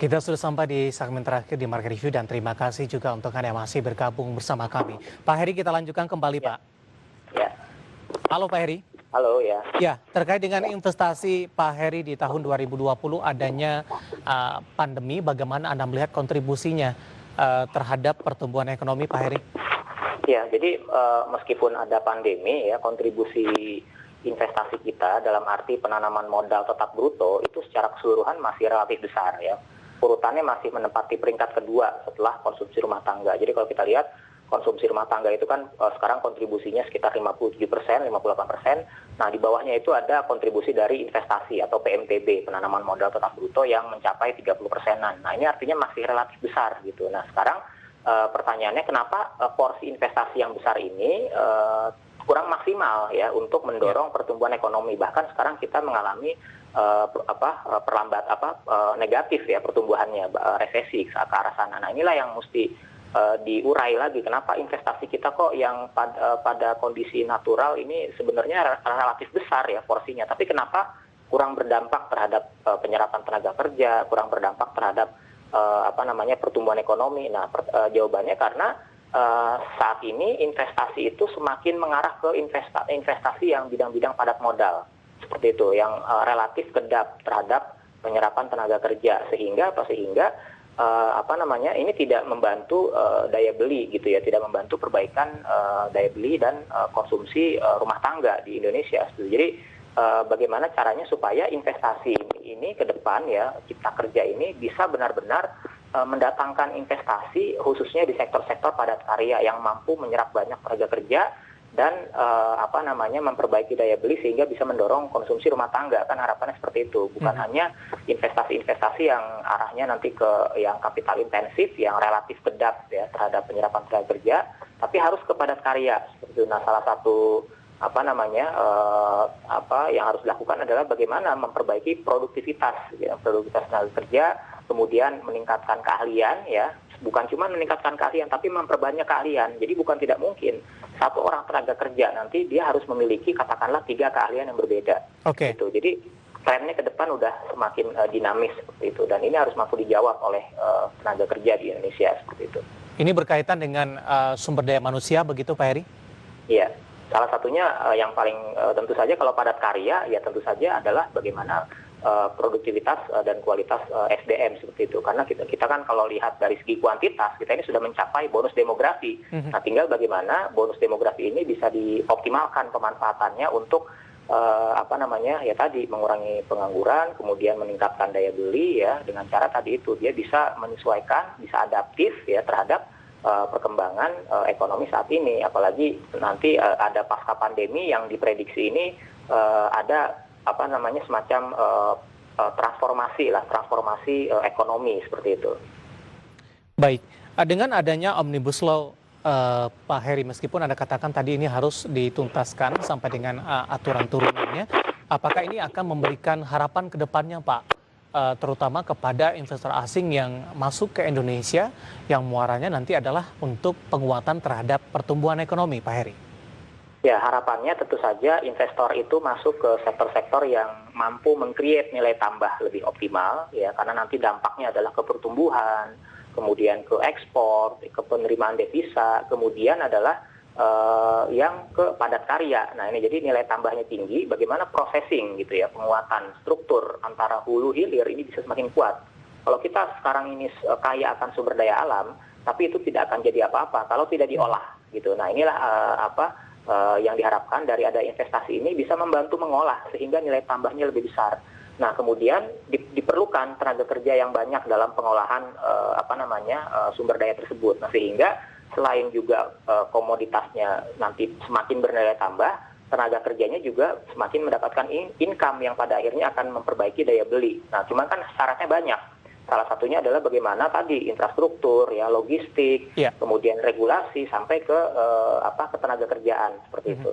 Kita sudah sampai di segmen terakhir di Market Review dan terima kasih juga untuk Anda yang masih bergabung bersama kami. Pak Heri, kita lanjutkan kembali, Ya, Pak. ya. Halo Pak Heri. Halo ya. Ya, terkait dengan investasi Pak Heri di tahun 2020 adanya pandemi, bagaimana Anda melihat kontribusinya terhadap pertumbuhan ekonomi, Pak Heri? Ya, jadi meskipun ada pandemi ya, kontribusi investasi kita dalam arti penanaman modal tetap bruto itu secara keseluruhan masih relatif besar ya. Urutannya masih menempati peringkat kedua setelah konsumsi rumah tangga. Jadi kalau kita lihat konsumsi rumah tangga itu kan sekarang kontribusinya sekitar 57%, 58%. Nah, di bawahnya itu ada kontribusi dari investasi atau PMTB, penanaman modal tetap bruto yang mencapai 30%-an. Nah, ini artinya masih relatif besar gitu. Nah, sekarang pertanyaannya kenapa porsi investasi yang besar ini kurang maksimal ya untuk mendorong pertumbuhan ekonomi. Bahkan sekarang kita mengalami negatif ya pertumbuhannya, resesi ke arah sana. Nah, inilah yang mesti diurai lagi kenapa investasi kita kok yang pada kondisi natural ini sebenarnya relatif besar ya porsinya, tapi kenapa kurang berdampak terhadap penyerapan tenaga kerja, kurang berdampak terhadap pertumbuhan ekonomi. Nah, jawabannya karena saat ini investasi itu semakin mengarah ke investasi yang bidang-bidang padat modal seperti itu, yang relatif kedap terhadap penyerapan tenaga kerja, sehingga ini tidak membantu daya beli gitu ya, tidak membantu perbaikan daya beli dan konsumsi rumah tangga di Indonesia. Jadi bagaimana caranya supaya investasi ini ke depan ya, cipta kerja ini bisa benar-benar mendatangkan investasi khususnya di sektor-sektor padat karya yang mampu menyerap banyak tenaga kerja dan memperbaiki daya beli sehingga bisa mendorong konsumsi rumah tangga. Kan harapannya seperti itu, bukan hanya investasi-investasi yang arahnya nanti ke yang kapital intensif yang relatif kedap ya terhadap penyerapan tenaga kerja, tapi harus ke padat karya seperti itu. Nah, salah satu yang harus dilakukan adalah bagaimana memperbaiki produktivitas tenaga kerja, kemudian meningkatkan keahlian ya, bukan cuma meningkatkan keahlian tapi memperbanyak keahlian. Jadi bukan tidak mungkin satu orang tenaga kerja nanti dia harus memiliki katakanlah 3 keahlian yang berbeda. Oke. Gitu. Jadi trennya ke depan udah semakin dinamis seperti itu, dan ini harus mampu dijawab oleh tenaga kerja di Indonesia seperti itu. Ini berkaitan dengan sumber daya manusia begitu Pak Heri? Iya. Salah satunya yang paling tentu saja kalau padat karya ya tentu saja adalah bagaimana produktivitas dan kualitas SDM seperti itu, karena kita kan kalau lihat dari segi kuantitas kita ini sudah mencapai bonus demografi. Nah, tinggal bagaimana bonus demografi ini bisa dioptimalkan pemanfaatannya untuk mengurangi pengangguran, kemudian meningkatkan daya beli ya, dengan cara tadi itu dia bisa menyesuaikan, bisa adaptif ya terhadap perkembangan ekonomi saat ini, apalagi nanti ada pasca pandemi yang diprediksi ini ada semacam transformasi ekonomi seperti itu. Baik, dengan adanya Omnibus Law Pak Heri, meskipun Anda katakan tadi ini harus dituntaskan sampai dengan aturan turunannya, apakah ini akan memberikan harapan ke depannya Pak? Terutama kepada investor asing yang masuk ke Indonesia yang muaranya nanti adalah untuk penguatan terhadap pertumbuhan ekonomi, Pak Heri. Ya, harapannya tentu saja investor itu masuk ke sektor-sektor yang mampu meng-create nilai tambah lebih optimal ya, karena nanti dampaknya adalah ke pertumbuhan, kemudian ke ekspor, ke penerimaan devisa, kemudian adalah yang ke padat karya. Nah, ini jadi nilai tambahnya tinggi, bagaimana processing gitu ya, penguatan struktur antara hulu hilir ini bisa semakin kuat. Kalau kita sekarang ini kaya akan sumber daya alam, tapi itu tidak akan jadi apa-apa kalau tidak diolah gitu. Nah, inilah yang diharapkan dari ada investasi ini bisa membantu mengolah sehingga nilai tambahnya lebih besar. Nah, kemudian diperlukan tenaga kerja yang banyak dalam pengolahan sumber daya tersebut. Nah, sehingga selain juga komoditasnya nanti semakin bernilai tambah, tenaga kerjanya juga semakin mendapatkan income yang pada akhirnya akan memperbaiki daya beli. Nah, cuman kan syaratnya banyak. Salah satunya adalah bagaimana tadi infrastruktur, ya logistik, kemudian regulasi sampai ke tenaga kerjaan seperti itu.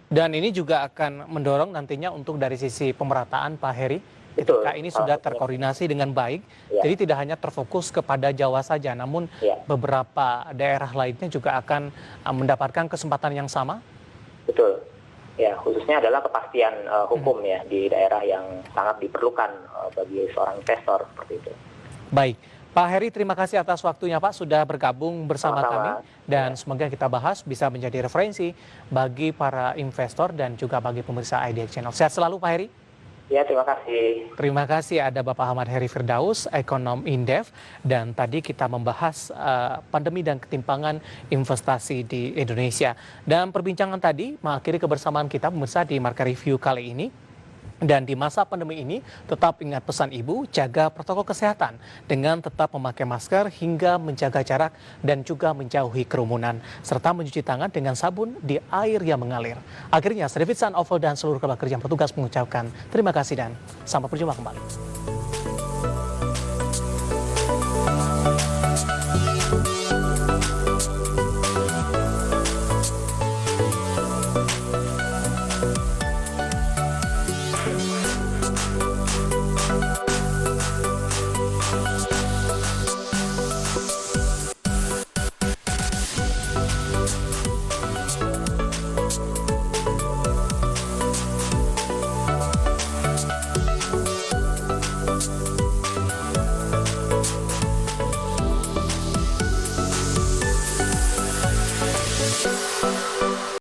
Dan ini juga akan mendorong nantinya untuk dari sisi pemerataan Pak Heri, ketika ini sudah terkoordinasi dengan baik, jadi tidak hanya terfokus kepada Jawa saja, namun beberapa daerah lainnya juga akan mendapatkan kesempatan yang sama? Betul. Ya, khususnya adalah kepastian hukum ya di daerah yang sangat diperlukan bagi seorang investor seperti itu. Baik, Pak Heri, terima kasih atas waktunya Pak sudah bergabung bersama kami Sama-sama. dan Ya. semoga kita bahas bisa menjadi referensi bagi para investor dan juga bagi pemirsa IDX Channel. Sehat selalu Pak Heri. Ya, terima kasih. Terima kasih ada Bapak Ahmad Heri Firdaus, ekonom Indef, dan tadi kita membahas pandemi dan ketimpangan investasi di Indonesia. Dan perbincangan tadi mengakhiri kebersamaan kita pemirsa di Market Review kali ini. Dan di masa pandemi ini tetap ingat pesan Ibu, jaga protokol kesehatan dengan tetap memakai masker hingga menjaga jarak dan juga menjauhi kerumunan serta mencuci tangan dengan sabun di air yang mengalir. Akhirnya, saya David San Oval dan seluruh keluarga kerja yang bertugas mengucapkan terima kasih dan sampai berjumpa kembali.